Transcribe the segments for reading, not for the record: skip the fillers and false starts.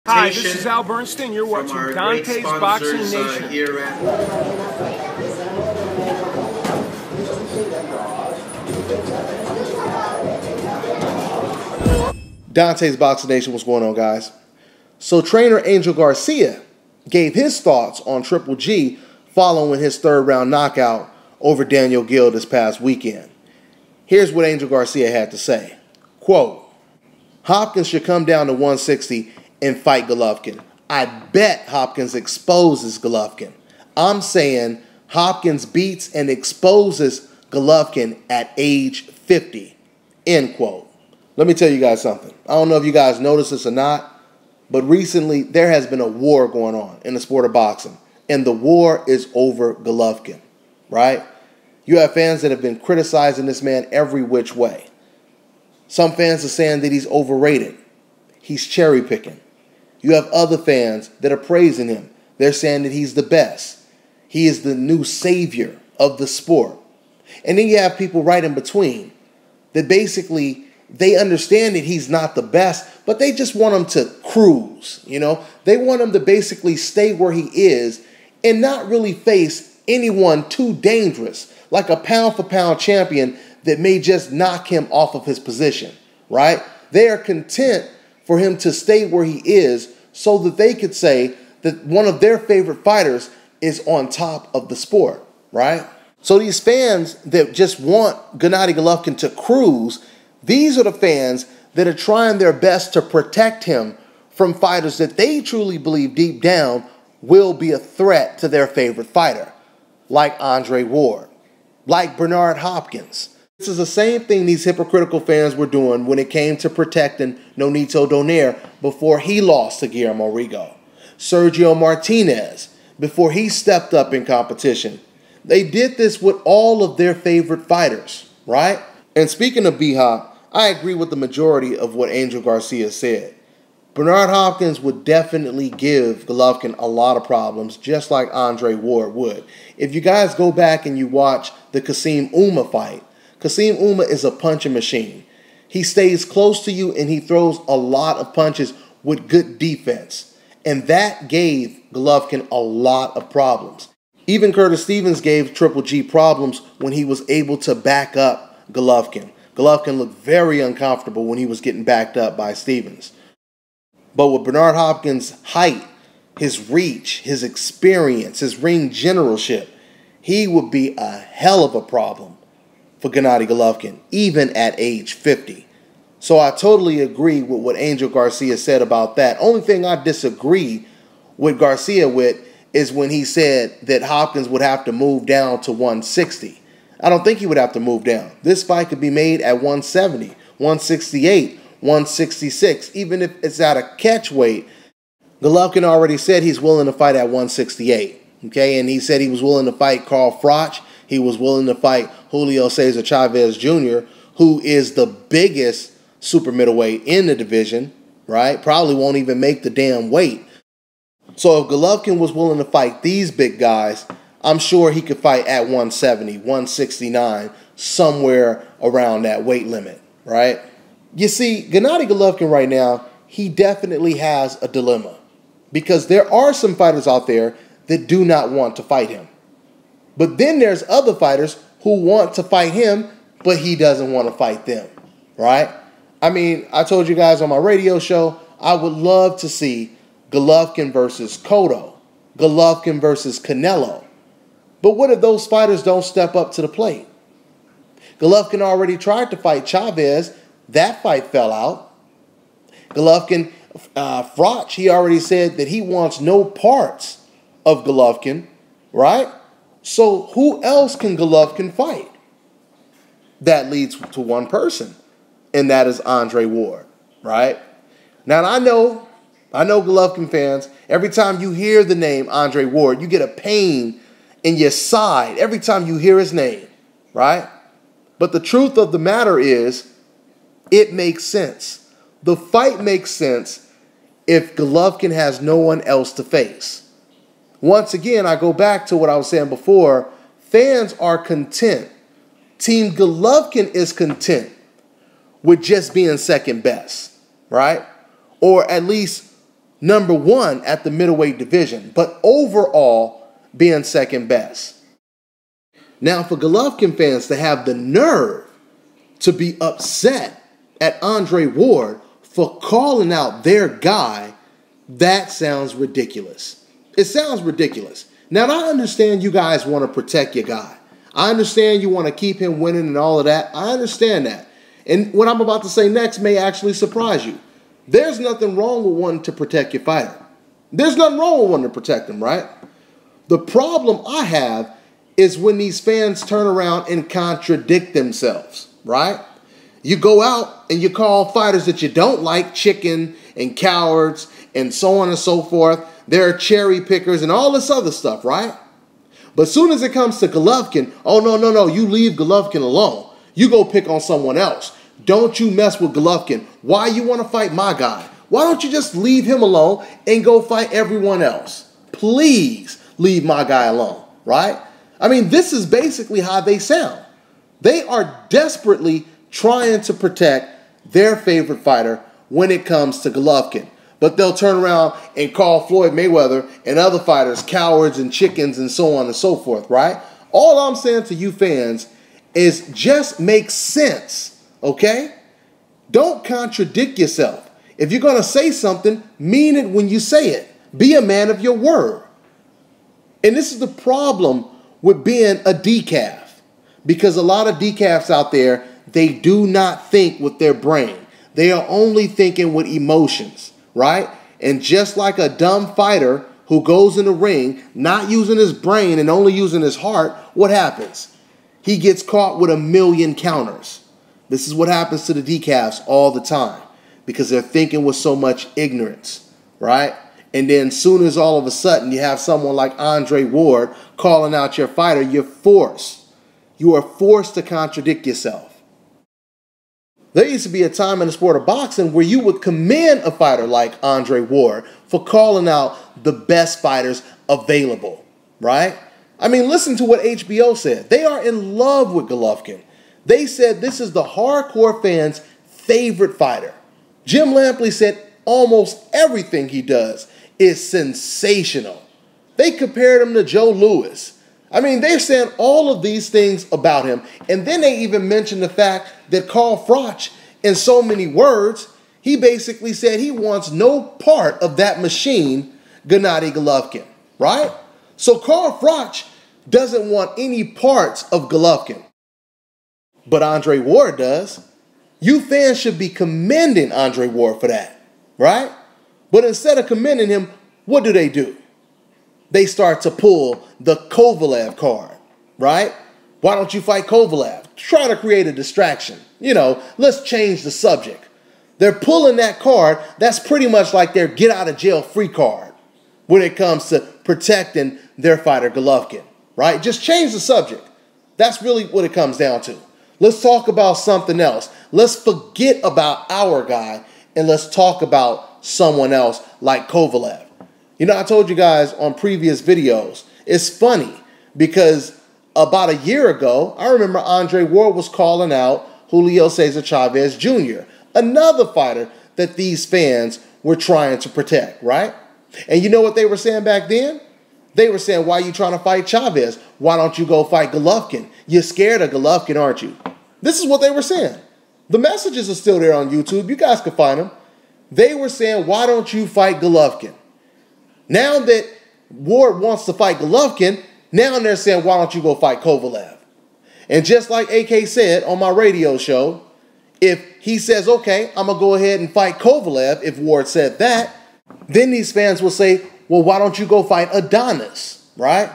Hi, this is Al Bernstein. You're watching Dante's Boxing Nation. Here Dante's Boxing Nation, what's going on, guys? So trainer Angel Garcia gave his thoughts on Triple G following his third-round knockout over Daniel Gill this past weekend. Here's what Angel Garcia had to say. Quote, Hopkins should come down to 160 and fight Golovkin. I bet Hopkins exposes Golovkin. I'm saying Hopkins beats and exposes Golovkin at age 50. End quote. Let me tell you guys something. I don't know if you guys noticed this or not, but recently there has been a war going on in the sport of boxing, and the war is over Golovkin, right? You have fans that have been criticizing this man every which way. Some fans are saying that he's overrated. He's cherry picking. You have other fans that are praising him. They're saying that he's the best. He is the new savior of the sport. And then you have people right in between that basically they understand that he's not the best, but they just want him to cruise, you know? They want him to basically stay where he is and not really face anyone too dangerous, like a pound-for-pound champion that may just knock him off of his position, right? They are content for him to stay where he is so that they could say that one of their favorite fighters is on top of the sport, right? So these fans that just want Gennady Golovkin to cruise, these are the fans that are trying their best to protect him from fighters that they truly believe deep down will be a threat to their favorite fighter, like Andre Ward, like Bernard Hopkins. This is the same thing these hypocritical fans were doing when it came to protecting Nonito Donaire before he lost to Guillermo Rigo. Sergio Martinez, before he stepped up in competition. They did this with all of their favorite fighters, right? And speaking of B-Hop, I agree with the majority of what Angel Garcia said. Bernard Hopkins would definitely give Golovkin a lot of problems, just like Andre Ward would. If you guys go back and you watch the Kasim Uma fight, Kasim Uma is a punching machine. He stays close to you and he throws a lot of punches with good defense. And that gave Golovkin a lot of problems. Even Curtis Stevens gave Triple G problems when he was able to back up Golovkin. Golovkin looked very uncomfortable when he was getting backed up by Stevens. But with Bernard Hopkins' height, his reach, his experience, his ring generalship, he would be a hell of a problem for Gennady Golovkin, even at age 50. So I totally agree with what Angel Garcia said about that. Only thing I disagree with Garcia with is when he said that Hopkins would have to move down to 160. I don't think he would have to move down. This fight could be made at 170, 168, 166, even if it's at a catch weight. Golovkin already said he's willing to fight at 168, okay? And he said he was willing to fight Carl Froch. He was willing to fight Julio Cesar Chavez Jr., who is the biggest super middleweight in the division, right? Probably won't even make the damn weight. So if Golovkin was willing to fight these big guys, I'm sure he could fight at 170, 169, somewhere around that weight limit, right? You see, Gennady Golovkin right now, he definitely has a dilemma because there are some fighters out there that do not want to fight him. But then there's other fighters who want to fight him, but he doesn't want to fight them, right? I mean, I told you guys on my radio show, I would love to see Golovkin versus Cotto, Golovkin versus Canelo. But what if those fighters don't step up to the plate? Golovkin already tried to fight Chavez. That fight fell out. Golovkin, Froch, he already said that he wants no parts of Golovkin, right? So who else can Golovkin fight? That leads to one person, and that is Andre Ward, right? Now, I know Golovkin fans, every time you hear the name Andre Ward, you get a pain in your side every time you hear his name, right? But the truth of the matter is, it makes sense. The fight makes sense if Golovkin has no one else to face. Once again, I go back to what I was saying before. Fans are content. Team Golovkin is content with just being second best, right? Or at least #1 at the middleweight division, but overall being second best. Now, for Golovkin fans to have the nerve to be upset at Andre Ward for calling out their guy, that sounds ridiculous. It sounds ridiculous. Now, I understand you guys want to protect your guy. I understand you want to keep him winning and all of that. I understand that. And what I'm about to say next may actually surprise you. There's nothing wrong with wanting to protect your fighter. There's nothing wrong with wanting to protect him, right? The problem I have is when these fans turn around and contradict themselves, right? You go out and you call fighters that you don't like chicken and cowards and so on and so forth. They're cherry pickers and all this other stuff, right? But as soon as it comes to Golovkin, oh, no, you leave Golovkin alone. You go pick on someone else. Don't you mess with Golovkin. Why you want to fight my guy? Why don't you just leave him alone and go fight everyone else? Please leave my guy alone, right? I mean, this is basically how they sound. They are desperately trying to protect their favorite fighter when it comes to Golovkin. But they'll turn around and call Floyd Mayweather and other fighters cowards and chickens and so on and so forth, right? All I'm saying to you fans is just make sense, okay? Don't contradict yourself. If you're going to say something, mean it when you say it. Be a man of your word. And this is the problem with being a decaf. Because a lot of decafs out there, they do not think with their brain. They are only thinking with emotions, right? And just like a dumb fighter who goes in the ring, not using his brain and only using his heart, what happens? He gets caught with a million counters. This is what happens to the decafs all the time because they're thinking with so much ignorance, right? And then soon as all of a sudden you have someone like Andre Ward calling out your fighter, you're forced. You are forced to contradict yourself. There used to be a time in the sport of boxing where you would commend a fighter like Andre Ward for calling out the best fighters available, right? I mean, listen to what HBO said. They are in love with Golovkin. They said this is the hardcore fans' favorite fighter. Jim Lampley said almost everything he does is sensational. They compared him to Joe Louis. I mean, they're saying all of these things about him. And then they even mentioned the fact that Carl Froch, in so many words, he basically said he wants no part of that machine, Gennady Golovkin, right? So Carl Froch doesn't want any parts of Golovkin. But Andre Ward does. You fans should be commending Andre Ward for that, right? But instead of commending him, what do? They start to pull the Kovalev card, right? Why don't you fight Kovalev? Try to create a distraction. You know, let's change the subject. They're pulling that card. That's pretty much like their get out of jail free card when it comes to protecting their fighter Golovkin, right? Just change the subject. That's really what it comes down to. Let's talk about something else. Let's forget about our guy and let's talk about someone else like Kovalev. You know, I told you guys on previous videos, it's funny because about a year ago, I remember Andre Ward was calling out Julio Cesar Chavez Jr., another fighter that these fans were trying to protect, right? And you know what they were saying back then? They were saying, why are you trying to fight Chavez? Why don't you go fight Golovkin? You're scared of Golovkin, aren't you? This is what they were saying. The messages are still there on YouTube. You guys can find them. They were saying, why don't you fight Golovkin? Now that Ward wants to fight Golovkin, now they're saying, why don't you go fight Kovalev? And just like AK said on my radio show, if he says, okay, I'm going to go ahead and fight Kovalev, if Ward said that, then these fans will say, well, why don't you go fight Adonis, right?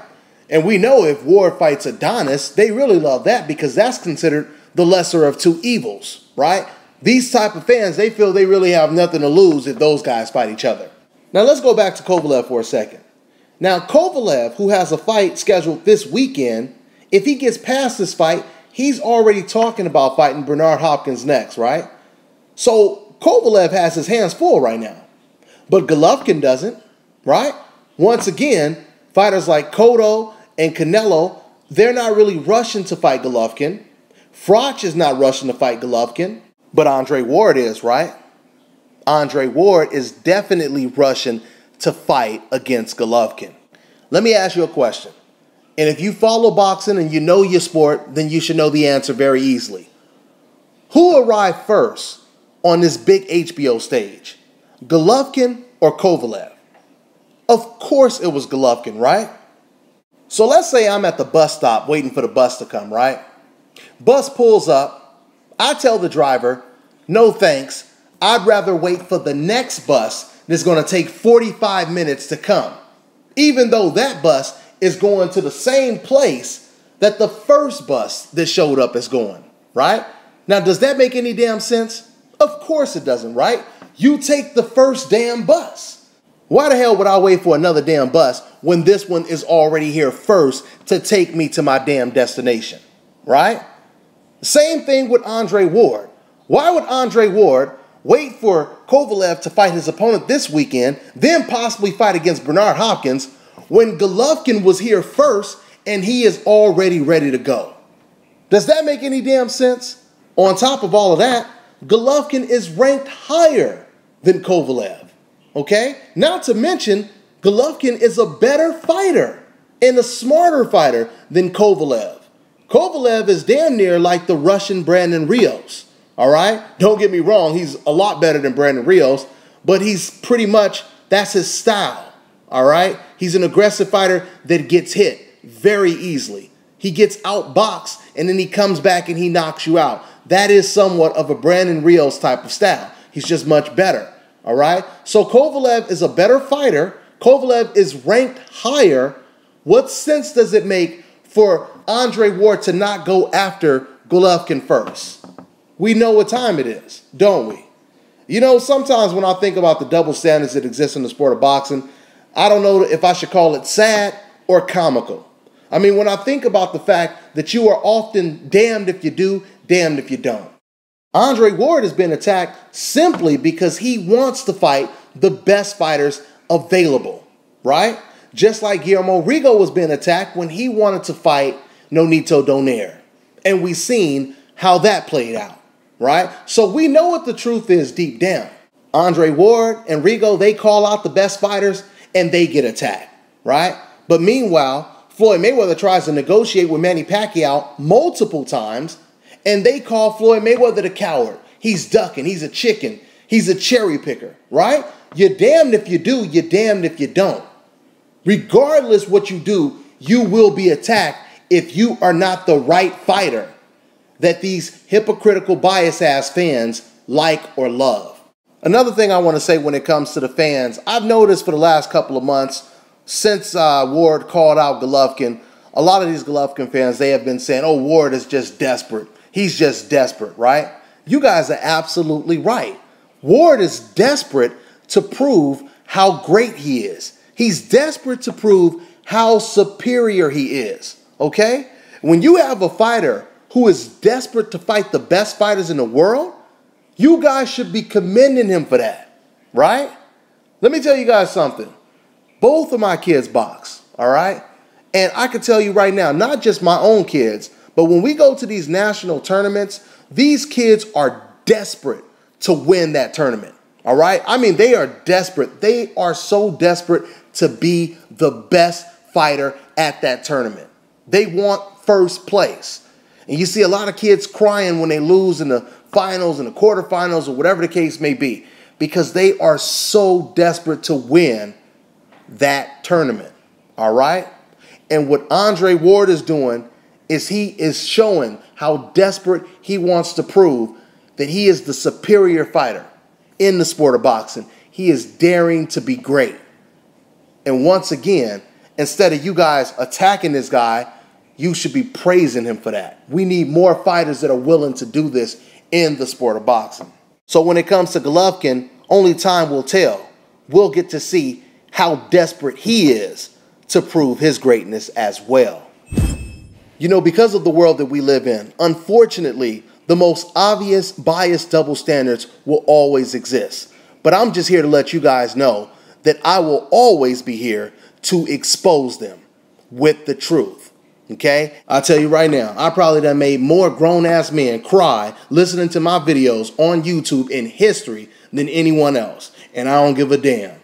And we know if Ward fights Adonis, they really love that because that's considered the lesser of two evils, right? These type of fans, they feel they really have nothing to lose if those guys fight each other. Now, let's go back to Kovalev for a second. Now, Kovalev, who has a fight scheduled this weekend, if he gets past this fight, he's already talking about fighting Bernard Hopkins next, right? So, Kovalev has his hands full right now. But Golovkin doesn't, right? Once again, fighters like Cotto and Canelo, they're not really rushing to fight Golovkin. Froch is not rushing to fight Golovkin, but Andre Ward is, right? Andre Ward is definitely rushing to fight against Golovkin. Let me ask you a question. And if you follow boxing and you know your sport, then you should know the answer very easily. Who arrived first on this big HBO stage? Golovkin or Kovalev? Of course it was Golovkin, right? So let's say I'm at the bus stop waiting for the bus to come, right? Bus pulls up. I tell the driver, no thanks. I'd rather wait for the next bus that's going to take 45 minutes to come, even though that bus is going to the same place that the first bus that showed up is going, right? Now, does that make any damn sense? Of course it doesn't, right? You take the first damn bus. Why the hell would I wait for another damn bus when this one is already here first to take me to my damn destination, right? Same thing with Andre Ward. Why would Andre Ward wait for Kovalev to fight his opponent this weekend, then possibly fight against Bernard Hopkins, when Golovkin was here first and he is already ready to go? Does that make any damn sense? On top of all of that, Golovkin is ranked higher than Kovalev, okay? Not to mention, Golovkin is a better fighter and a smarter fighter than Kovalev. Kovalev is damn near like the Russian Brandon Rios, all right? Don't get me wrong, he's a lot better than Brandon Rios, but he's pretty much, that's his style. All right? He's an aggressive fighter that gets hit very easily. He gets outboxed and then he comes back and he knocks you out. That is somewhat of a Brandon Rios type of style. He's just much better. All right? So Kovalev is a better fighter. Kovalev is ranked higher. What sense does it make for Andre Ward to not go after Golovkin first? We know what time it is, don't we? You know, sometimes when I think about the double standards that exist in the sport of boxing, I don't know if I should call it sad or comical. I mean, when I think about the fact that you are often damned if you do, damned if you don't. Andre Ward has been attacked simply because he wants to fight the best fighters available, right? Just like Guillermo Rigo was being attacked when he wanted to fight Nonito Donaire. And we've seen how that played out, right? So we know what the truth is deep down. Andre Ward and Rigo, they call out the best fighters and they get attacked, right? But meanwhile, Floyd Mayweather tries to negotiate with Manny Pacquiao multiple times, and they call Floyd Mayweather the coward. He's ducking. He's a chicken. He's a cherry picker, right? You're damned if you do. You're damned if you don't. Regardless what you do, you will be attacked if you are not the right fighter that these hypocritical bias-ass fans like or love. Another thing I want to say when it comes to the fans, I've noticed for the last couple of months, since Ward called out Golovkin, a lot of these Golovkin fans, they have been saying, oh, Ward is just desperate. He's just desperate, right? You guys are absolutely right. Ward is desperate to prove how great he is. He's desperate to prove how superior he is, okay? When you have a fighter who is desperate to fight the best fighters in the world, you guys should be commending him for that, right? Let me tell you guys something. Both of my kids box, all right? And I can tell you right now, not just my own kids, but when we go to these national tournaments, these kids are desperate to win that tournament, all right? I mean, they are desperate. They are so desperate to be the best fighter at that tournament. They want first place. And you see a lot of kids crying when they lose in the finals and the quarterfinals or whatever the case may be, because they are so desperate to win that tournament, all right? And what Andre Ward is doing is he is showing how desperate he wants to prove that he is the superior fighter in the sport of boxing. He is daring to be great. And once again, instead of you guys attacking this guy, you should be praising him for that. We need more fighters that are willing to do this in the sport of boxing. So when it comes to Golovkin, only time will tell. We'll get to see how desperate he is to prove his greatness as well. You know, because of the world that we live in, unfortunately, the most obvious biased double standards will always exist. But I'm just here to let you guys know that I will always be here to expose them with the truth. Okay? I'll tell you right now, I probably done made more grown-ass men cry listening to my videos on YouTube in history than anyone else. And I don't give a damn.